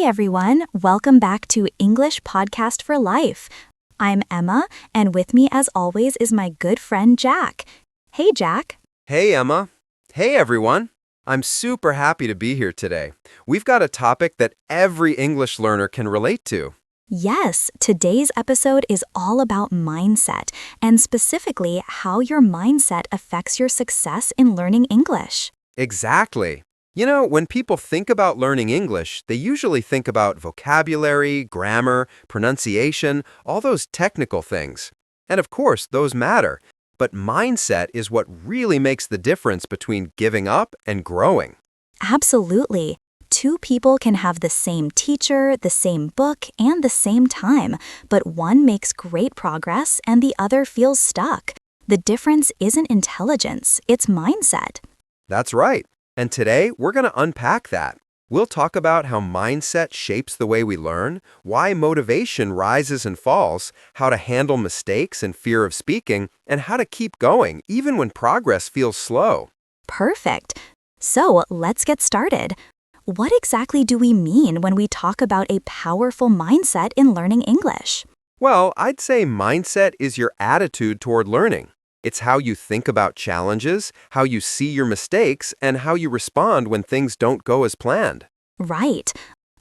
everyone, welcome back to English Podcast for Life. I'm Emma, and with me as always is my good friend Jack. Hey Jack. Hey Emma. Hey everyone. I'm super happy to be here today. We've got a topic that every English learner can relate to. Yes, today's episode is all about mindset, and specifically how your mindset affects your success in learning English. Exactly. You know, when people think about learning English, they usually think about vocabulary, grammar, pronunciation, all those technical things. And of course, those matter. But mindset is what really makes the difference between giving up and growing. Absolutely. Two people can have the same teacher, the same book, and the same time, but one makes great progress and the other feels stuck. The difference isn't intelligence, it's mindset. That's right. And today, we're going to unpack that. We'll talk about how mindset shapes the way we learn, why motivation rises and falls, how to handle mistakes and fear of speaking, and how to keep going even when progress feels slow. Perfect. So let's get started. What exactly do we mean when we talk about a powerful mindset in learning English? Well, I'd say mindset is your attitude toward learning. It's how you think about challenges, how you see your mistakes, and how you respond when things don't go as planned. Right.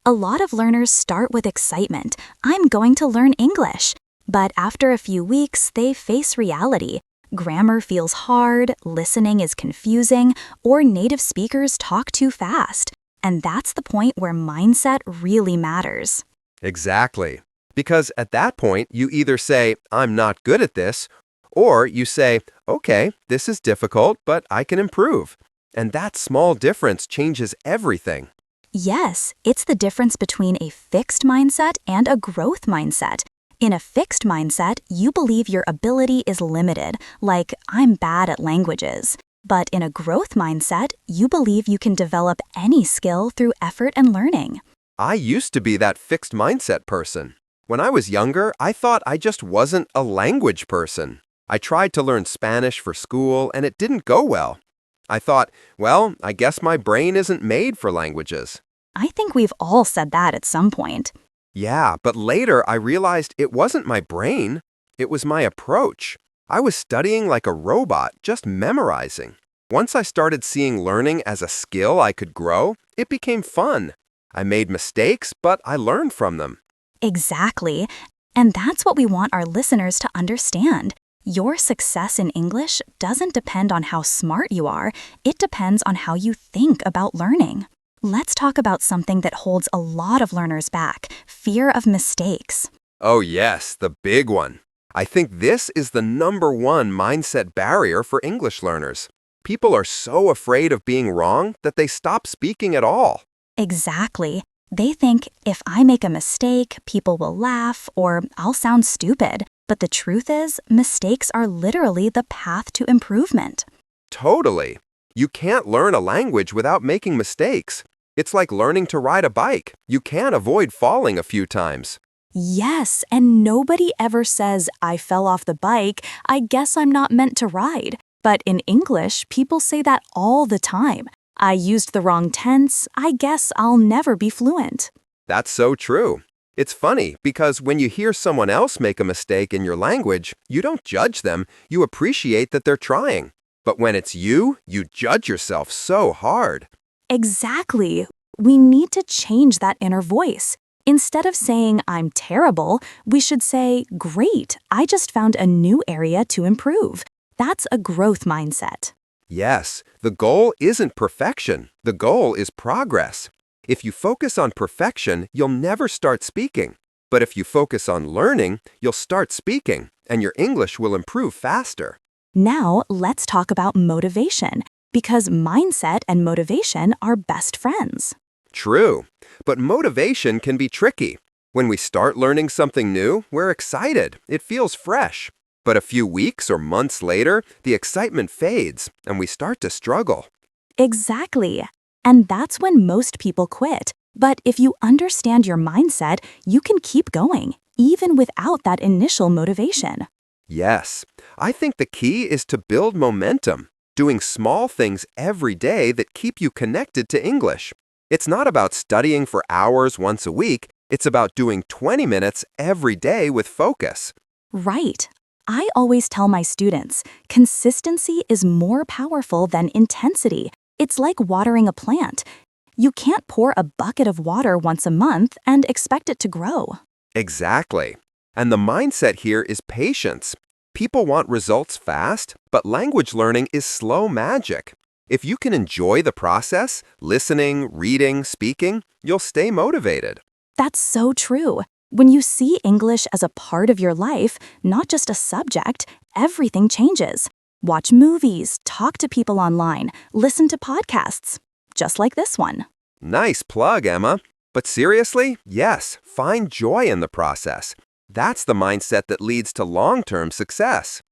A lot of learners start with excitement. I'm going to learn English. But after a few weeks, they face reality. Grammar feels hard, listening is confusing, or native speakers talk too fast. And that's the point where mindset really matters. Exactly. Because at that point, you either say, I'm not good at this, or you say, okay, this is difficult, but I can improve. And that small difference changes everything. Yes, it's the difference between a fixed mindset and a growth mindset. In a fixed mindset, you believe your ability is limited, like I'm bad at languages. But in a growth mindset, you believe you can develop any skill through effort and learning. I used to be that fixed mindset person. When I was younger, I thought I just wasn't a language person. I tried to learn Spanish for school, and it didn't go well. I thought, well, I guess my brain isn't made for languages. I think we've all said that at some point. Yeah, but later I realized it wasn't my brain. It was my approach. I was studying like a robot, just memorizing. Once I started seeing learning as a skill I could grow, it became fun. I made mistakes, but I learned from them. Exactly. And that's what we want our listeners to understand. Your success in English doesn't depend on how smart you are, it depends on how you think about learning. Let's talk about something that holds a lot of learners back, fear of mistakes. Oh yes, the big one. I think this is the #1 mindset barrier for English learners. People are so afraid of being wrong that they stop speaking at all. Exactly. They think if I make a mistake, people will laugh or I'll sound stupid. But the truth is, mistakes are literally the path to improvement. Totally. You can't learn a language without making mistakes. It's like learning to ride a bike. You can't avoid falling a few times. Yes, and nobody ever says, I fell off the bike, I guess I'm not meant to ride. But in English, people say that all the time. I used the wrong tense, I guess I'll never be fluent. That's so true. It's funny because when you hear someone else make a mistake in your language, you don't judge them, you appreciate that they're trying. But when it's you judge yourself so hard. Exactly. We need to change that inner voice. Instead of saying, I'm terrible, we should say, great, I just found a new area to improve. That's a growth mindset. Yes, the goal isn't perfection. The goal is progress. If you focus on perfection, you'll never start speaking. But if you focus on learning, you'll start speaking, and your English will improve faster. Now, let's talk about motivation, because mindset and motivation are best friends. True, but motivation can be tricky. When we start learning something new, we're excited. It feels fresh. But a few weeks or months later, the excitement fades, and we start to struggle. Exactly. And that's when most people quit. But if you understand your mindset, you can keep going, even without that initial motivation. Yes, I think the key is to build momentum, doing small things every day that keep you connected to English. It's not about studying for hours once a week. It's about doing 20 minutes every day with focus. Right. I always tell my students, consistency is more powerful than intensity. It's like watering a plant. You can't pour a bucket of water once a month and expect it to grow. Exactly. And the mindset here is patience. People want results fast, but language learning is slow magic. If you can enjoy the process, listening, reading, speaking, you'll stay motivated. That's so true. When you see English as a part of your life, not just a subject, everything changes. Watch movies, talk to people online, listen to podcasts, just like this one. Nice plug, Emma. But seriously, yes, find joy in the process. That's the mindset that leads to long-term success.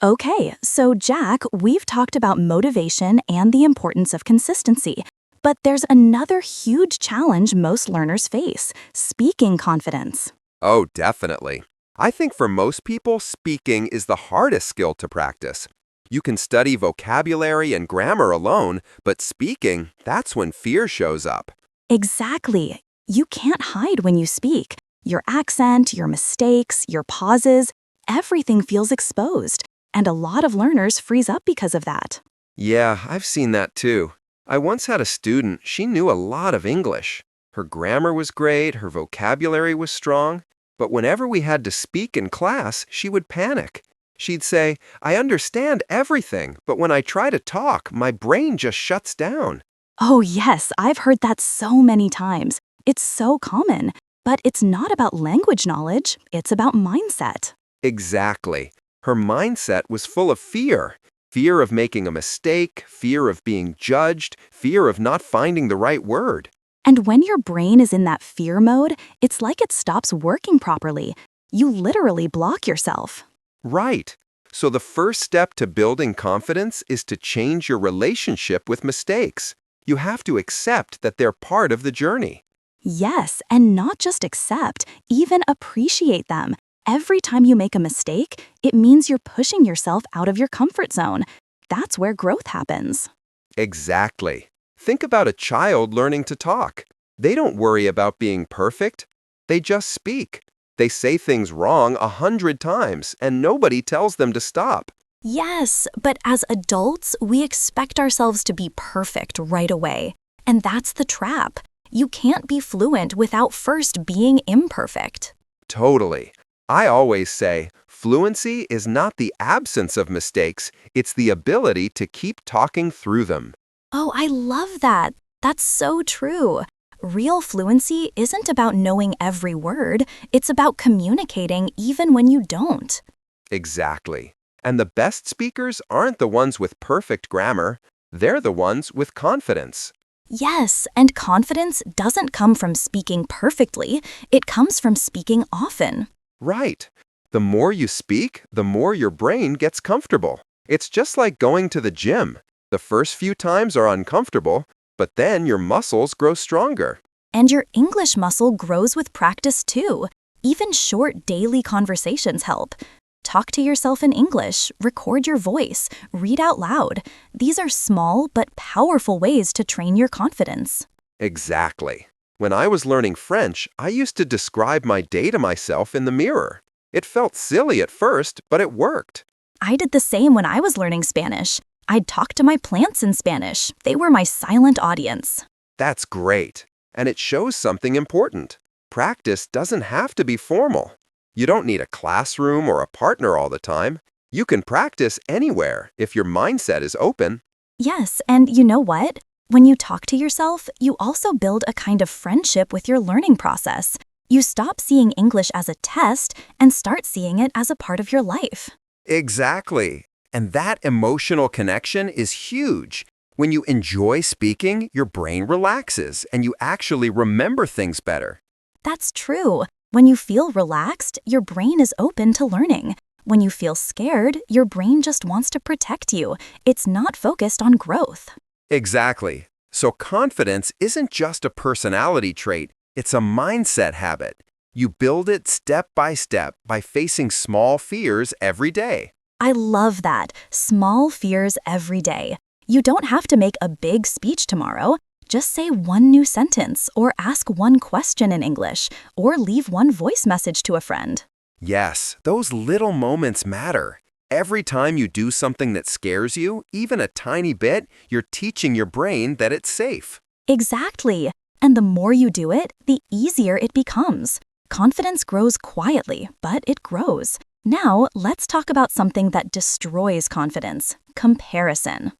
Okay, so Jack, we've talked about motivation and the importance of consistency. But there's another huge challenge most learners face, speaking confidence. Oh, definitely. I think for most people, speaking is the hardest skill to practice. You can study vocabulary and grammar alone, but speaking, that's when fear shows up. Exactly. You can't hide when you speak. Your accent, your mistakes, your pauses, everything feels exposed. And a lot of learners freeze up because of that. Yeah, I've seen that too. I once had a student, she knew a lot of English. Her grammar was great, her vocabulary was strong, but whenever we had to speak in class, she would panic. She'd say, I understand everything, but when I try to talk, my brain just shuts down. Oh, yes, I've heard that so many times. It's so common. But it's not about language knowledge, it's about mindset. Exactly. Her mindset was full of fear. Fear of making a mistake, fear of being judged, fear of not finding the right word. And when your brain is in that fear mode, it's like it stops working properly. You literally block yourself. Right. So the first step to building confidence is to change your relationship with mistakes. You have to accept that they're part of the journey. Yes, and not just accept, even appreciate them. Every time you make a mistake, it means you're pushing yourself out of your comfort zone. That's where growth happens. Exactly. Think about a child learning to talk. They don't worry about being perfect. They just speak. They say things wrong 100 times, and nobody tells them to stop. Yes, but as adults, we expect ourselves to be perfect right away. And that's the trap. You can't be fluent without first being imperfect. Totally. I always say, fluency is not the absence of mistakes, it's the ability to keep talking through them. Oh, I love that. That's so true. Real fluency isn't about knowing every word, it's about communicating even when you don't. Exactly. And the best speakers aren't the ones with perfect grammar, they're the ones with confidence. Yes, and confidence doesn't come from speaking perfectly, it comes from speaking often. Right. The more you speak, the more your brain gets comfortable. It's just like going to the gym. The first few times are uncomfortable, but then your muscles grow stronger. And your English muscle grows with practice too. Even short daily conversations help. Talk to yourself in English, record your voice, read out loud. These are small but powerful ways to train your confidence. Exactly. When I was learning French, I used to describe my day to myself in the mirror. It felt silly at first, but it worked. I did the same when I was learning Spanish. I'd talk to my plants in Spanish. They were my silent audience. That's great. And it shows something important. Practice doesn't have to be formal. You don't need a classroom or a partner all the time. You can practice anywhere if your mindset is open. Yes, and you know what? When you talk to yourself, you also build a kind of friendship with your learning process. You stop seeing English as a test and start seeing it as a part of your life. Exactly. And that emotional connection is huge. When you enjoy speaking, your brain relaxes and you actually remember things better. That's true. When you feel relaxed, your brain is open to learning. When you feel scared, your brain just wants to protect you. It's not focused on growth. Exactly. So confidence isn't just a personality trait, it's a mindset habit. You build it step by step by facing small fears every day. I love that. Small fears every day. You don't have to make a big speech tomorrow. Just say one new sentence, or ask one question in English, or leave one voice message to a friend. Yes, those little moments matter. Every time you do something that scares you, even a tiny bit, you're teaching your brain that it's safe. Exactly. And the more you do it, the easier it becomes. Confidence grows quietly, but it grows. Now, let's talk about something that destroys confidence: comparison.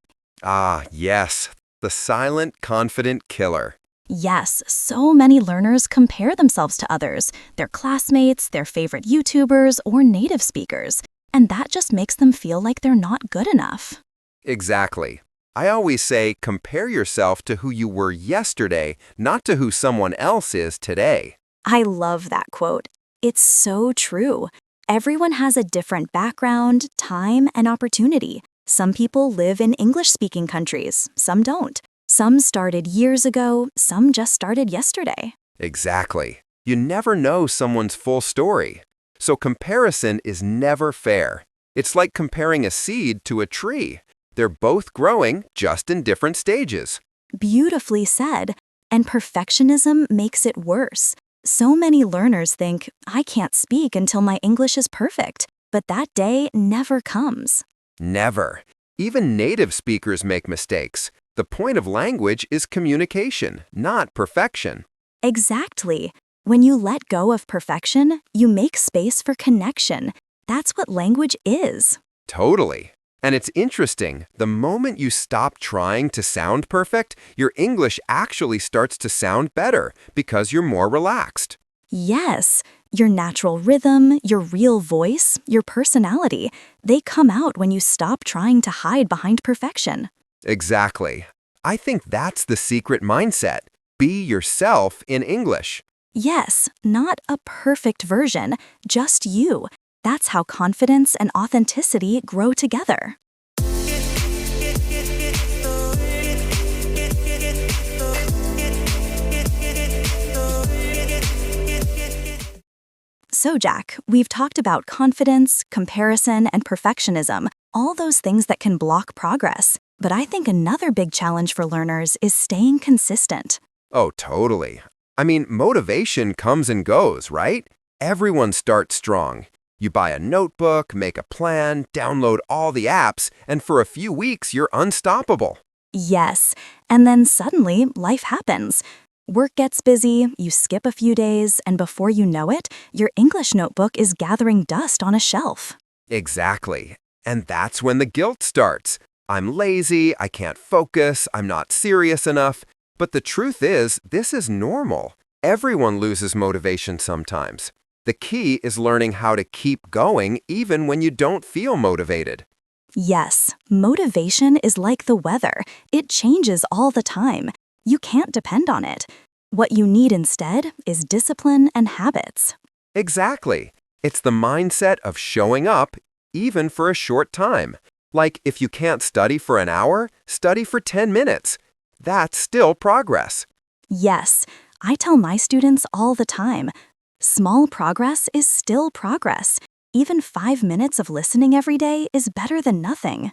Ah, yes, the silent, confident killer. Yes, so many learners compare themselves to others, their classmates, their favorite YouTubers, or native speakers, and that just makes them feel like they're not good enough. Exactly. I always say compare yourself to who you were yesterday, not to who someone else is today. I love that quote. It's so true. Everyone has a different background, time, and opportunity. Some people live in English-speaking countries, some don't. Some started years ago, some just started yesterday. Exactly. You never know someone's full story. So comparison is never fair. It's like comparing a seed to a tree. They're both growing, just in different stages. Beautifully said. And perfectionism makes it worse. So many learners think, I can't speak until my English is perfect. But that day never comes. Never. Even native speakers make mistakes. The point of language is communication, not perfection. Exactly. When you let go of perfection, you make space for connection. That's what language is. Totally. And it's interesting, the moment you stop trying to sound perfect, your English actually starts to sound better because you're more relaxed. Yes, your natural rhythm, your real voice, your personality, they come out when you stop trying to hide behind perfection. Exactly. I think that's the secret mindset. Be yourself in English. Yes, not a perfect version, just you. That's how confidence and authenticity grow together. So, Jack, we've talked about confidence, comparison, and perfectionism, all those things that can block progress. But I think another big challenge for learners is staying consistent. Oh, totally. I mean, motivation comes and goes, right? Everyone starts strong. You buy a notebook, make a plan, download all the apps, and for a few weeks, you're unstoppable. Yes, and then suddenly life happens. Work gets busy, you skip a few days, and before you know it, your English notebook is gathering dust on a shelf. Exactly. And that's when the guilt starts. I'm lazy, I can't focus, I'm not serious enough. But the truth is, this is normal. Everyone loses motivation sometimes. The key is learning how to keep going even when you don't feel motivated. Yes, motivation is like the weather. It changes all the time. You can't depend on it. What you need instead is discipline and habits. Exactly. It's the mindset of showing up, even for a short time. Like if you can't study for an hour, study for 10 minutes. That's still progress. Yes, I tell my students all the time, small progress is still progress. Even 5 minutes of listening every day is better than nothing.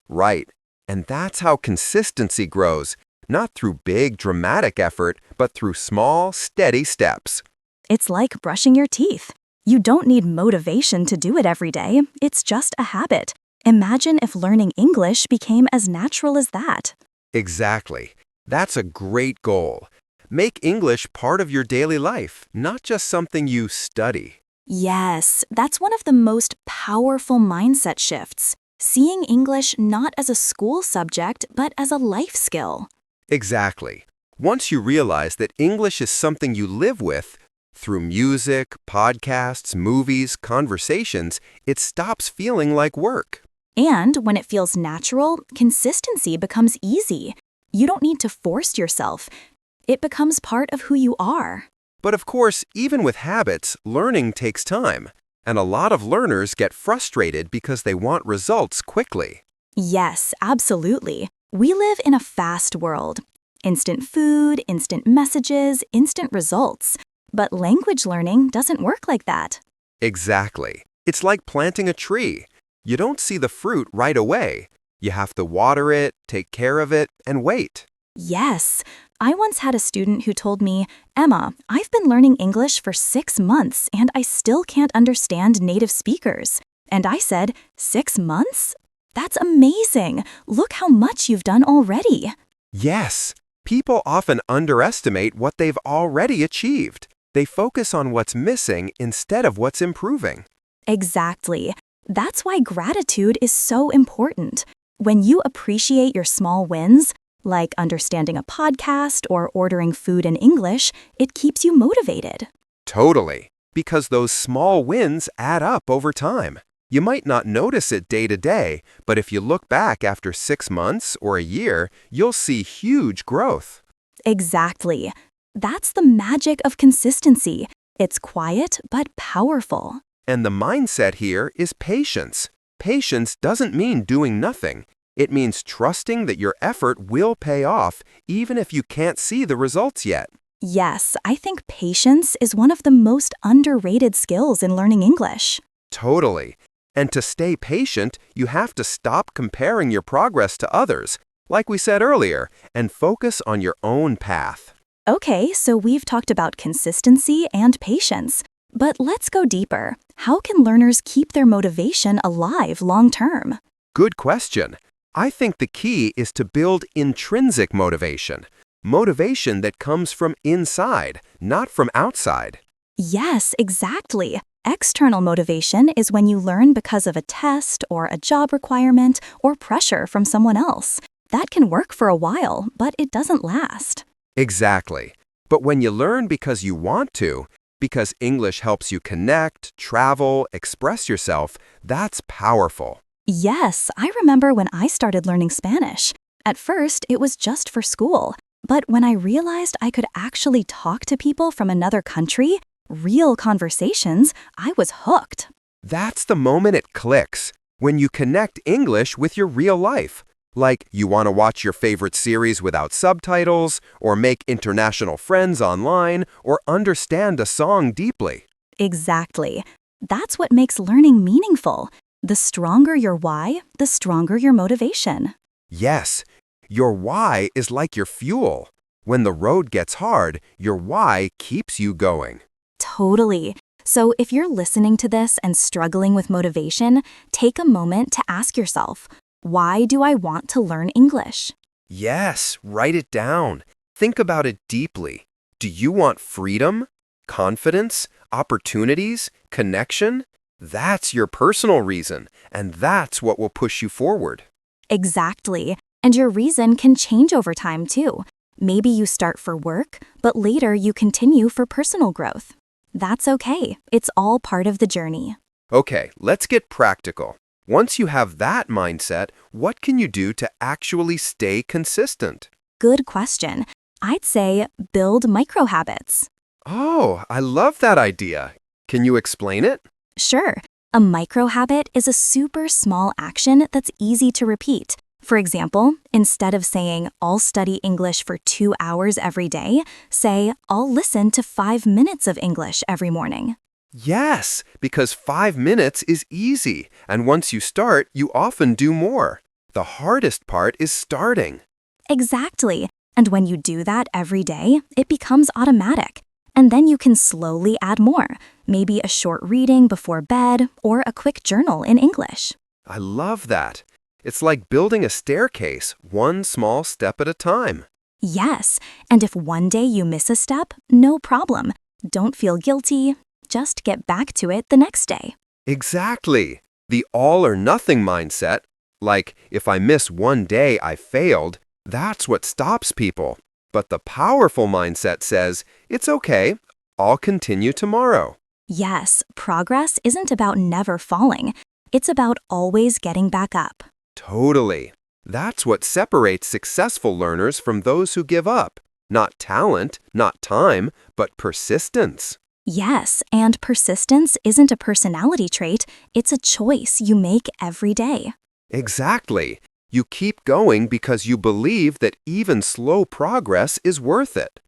Right. And that's how consistency grows, not through big, dramatic effort, but through small, steady steps. It's like brushing your teeth. You don't need motivation to do it every day. It's just a habit. Imagine if learning English became as natural as that. Exactly. That's a great goal. Make English part of your daily life, not just something you study. Yes, that's one of the most powerful mindset shifts. Seeing English not as a school subject, but as a life skill. Exactly. Once you realize that English is something you live with, through music, podcasts, movies, conversations, it stops feeling like work. And when it feels natural, consistency becomes easy. You don't need to force yourself. It becomes part of who you are. But of course, even with habits, learning takes time. And a lot of learners get frustrated because they want results quickly. Yes, absolutely. We live in a fast world. Instant food, instant messages, instant results. But language learning doesn't work like that. Exactly. It's like planting a tree. You don't see the fruit right away. You have to water it, take care of it, and wait. Yes. I once had a student who told me, Emma, I've been learning English for 6 months and I still can't understand native speakers. And I said, 6 months? That's amazing. Look how much you've done already. Yes, people often underestimate what they've already achieved. They focus on what's missing instead of what's improving. Exactly. That's why gratitude is so important. When you appreciate your small wins, like understanding a podcast or ordering food in English, it keeps you motivated. Totally, because those small wins add up over time. You might not notice it day to day, but if you look back after 6 months or a year, you'll see huge growth. Exactly. That's the magic of consistency. It's quiet but powerful. And the mindset here is patience. Patience doesn't mean doing nothing. It means trusting that your effort will pay off, even if you can't see the results yet. Yes, I think patience is one of the most underrated skills in learning English. Totally. And to stay patient, you have to stop comparing your progress to others, like we said earlier, and focus on your own path. Okay, so we've talked about consistency and patience. But let's go deeper. How can learners keep their motivation alive long term? Good question. I think the key is to build intrinsic motivation. Motivation that comes from inside, not from outside. Yes, exactly. External motivation is when you learn because of a test or a job requirement or pressure from someone else. That can work for a while, but it doesn't last. Exactly. But when you learn because you want to, because English helps you connect, travel, express yourself, that's powerful. Yes, I remember when I started learning Spanish. At first, it was just for school. But when I realized I could actually talk to people from another country, real conversations, I was hooked. That's the moment it clicks, when you connect English with your real life. Like you want to watch your favorite series without subtitles, or make international friends online, or understand a song deeply. Exactly. That's what makes learning meaningful. The stronger your why, the stronger your motivation. Yes, your why is like your fuel. When the road gets hard, your why keeps you going. Totally. So if you're listening to this and struggling with motivation, take a moment to ask yourself, why do I want to learn English? Yes, write it down. Think about it deeply. Do you want freedom, confidence, opportunities, connection? That's your personal reason, and that's what will push you forward. Exactly. And your reason can change over time too. Maybe you start for work, but later you continue for personal growth. That's okay. It's all part of the journey. Okay, let's get practical. Once you have that mindset, what can you do to actually stay consistent? Good question. I'd say build micro habits. Oh, I love that idea. Can you explain it? Sure. A micro habit is a super small action that's easy to repeat. For example, instead of saying, I'll study English for 2 hours every day, say, I'll listen to 5 minutes of English every morning. Yes, because 5 minutes is easy, and once you start, you often do more. The hardest part is starting. Exactly. And when you do that every day, it becomes automatic. And then you can slowly add more, maybe a short reading before bed or a quick journal in English. I love that. It's like building a staircase, one small step at a time. Yes, and if one day you miss a step, no problem. Don't feel guilty. Just get back to it the next day. Exactly. The all or nothing mindset, like if I miss one day, I failed, that's what stops people. But the powerful mindset says, it's okay, I'll continue tomorrow. Yes, progress isn't about never falling. It's about always getting back up. Totally. That's what separates successful learners from those who give up. Not talent, not time, but persistence. Yes, and persistence isn't a personality trait, it's a choice you make every day. Exactly. You keep going because you believe that even slow progress is worth it.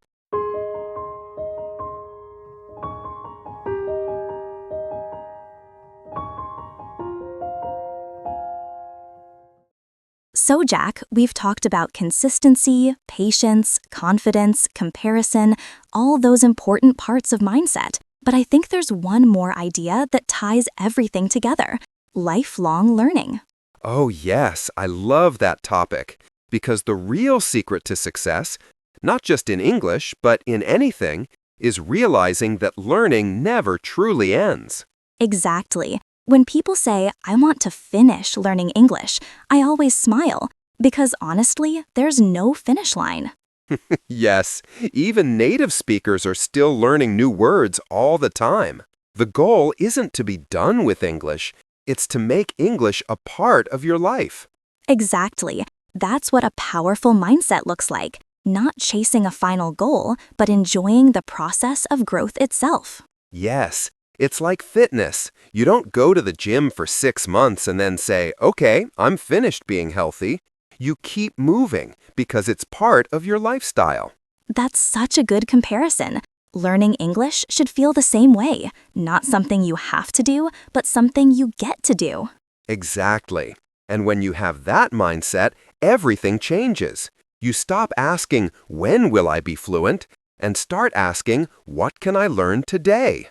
So, Jack, we've talked about consistency, patience, confidence, comparison, all those important parts of mindset. But I think there's one more idea that ties everything together: lifelong learning. Oh, yes, I love that topic. Because the real secret to success, not just in English, but in anything, is realizing that learning never truly ends. Exactly. When people say, I want to finish learning English, I always smile. Because honestly, there's no finish line. Yes, even native speakers are still learning new words all the time. The goal isn't to be done with English, it's to make English a part of your life. Exactly. That's what a powerful mindset looks like. Not chasing a final goal, but enjoying the process of growth itself. Yes, it's like fitness. You don't go to the gym for 6 months and then say, okay, I'm finished being healthy. You keep moving because it's part of your lifestyle. That's such a good comparison. Learning English should feel the same way. Not something you have to do, but something you get to do. Exactly. And when you have that mindset, everything changes. You stop asking, when will I be fluent? And start asking, what can I learn today?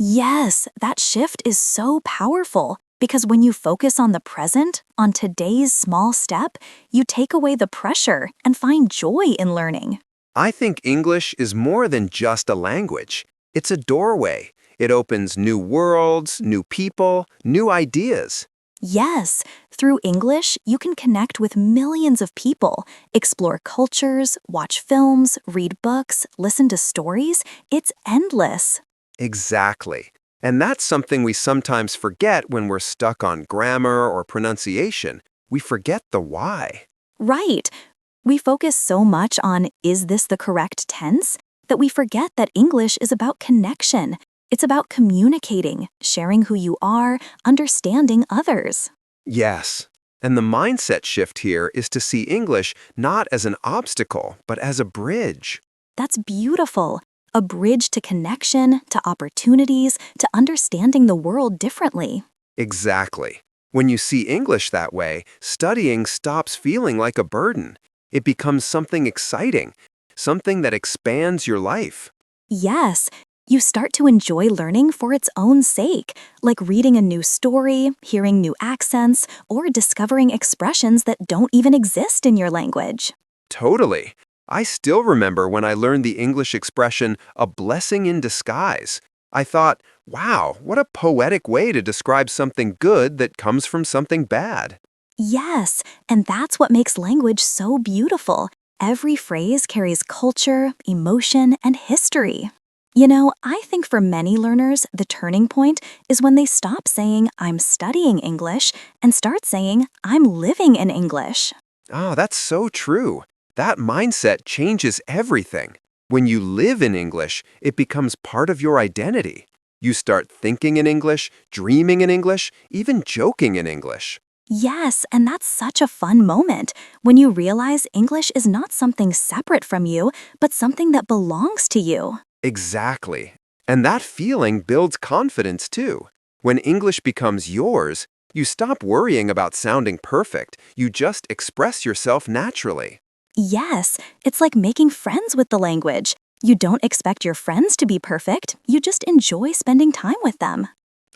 Yes, that shift is so powerful because when you focus on the present, on today's small step, you take away the pressure and find joy in learning. I think English is more than just a language. It's a doorway. It opens new worlds, new people, new ideas. Yes, through English, you can connect with millions of people, explore cultures, watch films, read books, listen to stories. It's endless. Exactly. And that's something we sometimes forget when we're stuck on grammar or pronunciation. We forget the why. Right. We focus so much on, is this the correct tense, that we forget that English is about connection. It's about communicating, sharing who you are, understanding others. Yes. And the mindset shift here is to see English not as an obstacle, but as a bridge. That's beautiful. A bridge to connection, to opportunities, to understanding the world differently. Exactly. When you see English that way, studying stops feeling like a burden. It becomes something exciting, something that expands your life. Yes, you start to enjoy learning for its own sake, like reading a new story, hearing new accents, or discovering expressions that don't even exist in your language. Totally. I still remember when I learned the English expression, a blessing in disguise. I thought, wow, what a poetic way to describe something good that comes from something bad. Yes, and that's what makes language so beautiful. Every phrase carries culture, emotion, and history. I think for many learners, the turning point is when they stop saying, I'm studying English, and start saying, I'm living in English. Oh, that's so true. That mindset changes everything. When you live in English, it becomes part of your identity. You start thinking in English, dreaming in English, even joking in English. Yes, and that's such a fun moment when you realize English is not something separate from you, but something that belongs to you. Exactly. And that feeling builds confidence too. When English becomes yours, you stop worrying about sounding perfect. You just express yourself naturally. Yes, it's like making friends with the language. You don't expect your friends to be perfect, you just enjoy spending time with them.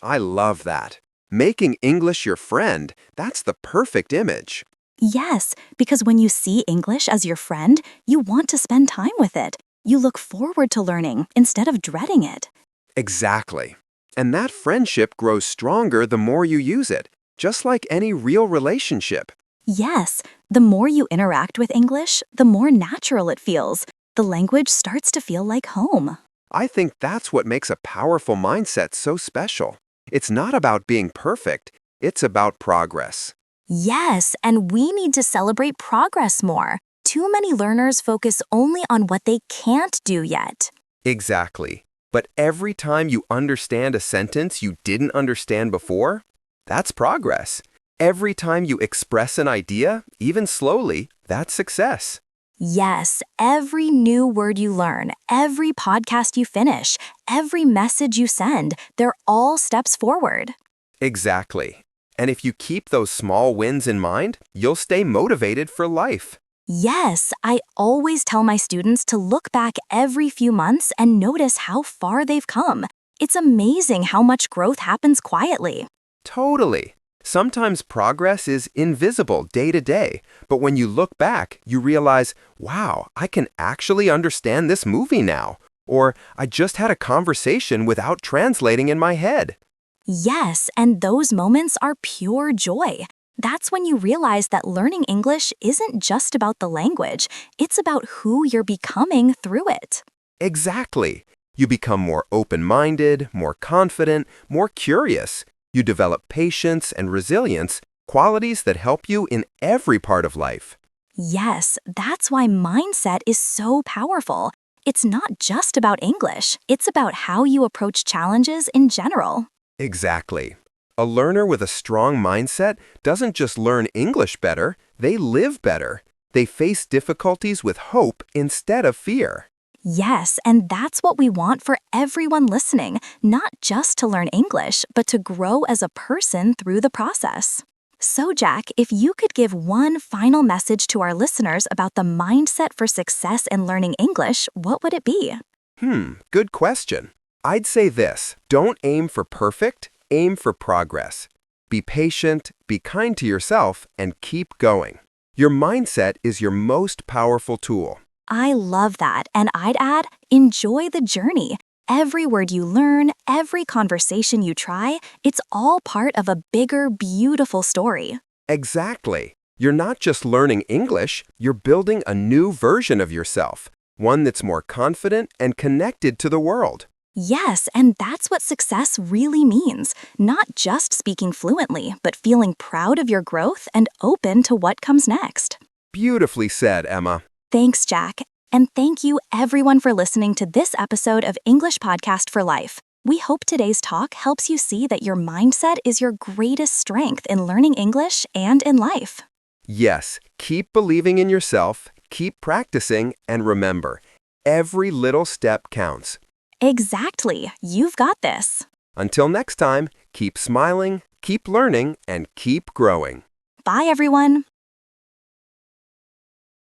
I love that. Making English your friend, that's the perfect image. Yes, because when you see English as your friend, you want to spend time with it. You look forward to learning instead of dreading it. Exactly. And that friendship grows stronger the more you use it, just like any real relationship. Yes, the more you interact with English, the more natural it feels. The language starts to feel like home. I think that's what makes a powerful mindset so special. It's not about being perfect, it's about progress. Yes, and we need to celebrate progress more. Too many learners focus only on what they can't do yet. Exactly. But every time you understand a sentence you didn't understand before, that's progress. Every time you express an idea, even slowly, that's success. Yes, every new word you learn, every podcast you finish, every message you send, they're all steps forward. Exactly. And if you keep those small wins in mind, you'll stay motivated for life. Yes, I always tell my students to look back every few months and notice how far they've come. It's amazing how much growth happens quietly. Totally. Sometimes progress is invisible day to day, but when you look back, you realize, wow, I can actually understand this movie now. Or I just had a conversation without translating in my head. Yes, and those moments are pure joy. That's when you realize that learning English isn't just about the language, it's about who you're becoming through it. Exactly. You become more open-minded, more confident, more curious. You develop patience and resilience, qualities that help you in every part of life. Yes, that's why mindset is so powerful. It's not just about English, it's about how you approach challenges in general. Exactly. A learner with a strong mindset doesn't just learn English better, they live better. They face difficulties with hope instead of fear. Yes, and that's what we want for everyone listening, not just to learn English, but to grow as a person through the process. So, Jack, if you could give one final message to our listeners about the mindset for success in learning English, what would it be? Good question. I'd say this: don't aim for perfect, aim for progress. Be patient, be kind to yourself, and keep going. Your mindset is your most powerful tool. I love that, and I'd add, enjoy the journey. Every word you learn, every conversation you try, it's all part of a bigger, beautiful story. Exactly. You're not just learning English, you're building a new version of yourself, one that's more confident and connected to the world. Yes, and that's what success really means. Not just speaking fluently, but feeling proud of your growth and open to what comes next. Beautifully said, Emma. Thanks, Jack. And thank you, everyone, for listening to this episode of English Podcast for Life. We hope today's talk helps you see that your mindset is your greatest strength in learning English and in life. Yes, keep believing in yourself, keep practicing, and remember, every little step counts. Exactly. You've got this. Until next time, keep smiling, keep learning, and keep growing. Bye, everyone.